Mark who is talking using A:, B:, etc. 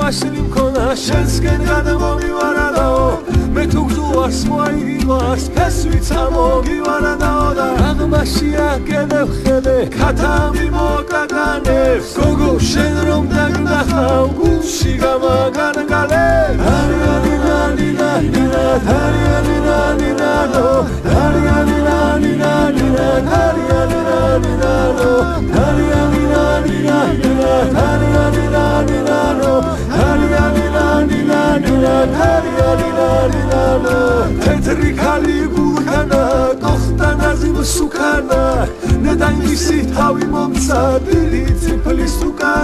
A: ვაშლი მქონა შენსკენ გადმომივარადაო მე თუ გძუვარს მოიგივარს ფესვიც ამოგივარადაო და აღმაშია კიდევ ხედე ქათამი მოკაგანებს გოგო შენ რომ დაგნახავ გულში გამაგანგალე თეთრი ქალი გულქანა გოხტანაზი მსუქანა ნედაიმისი თავი მომცა დილით წიფლის უკან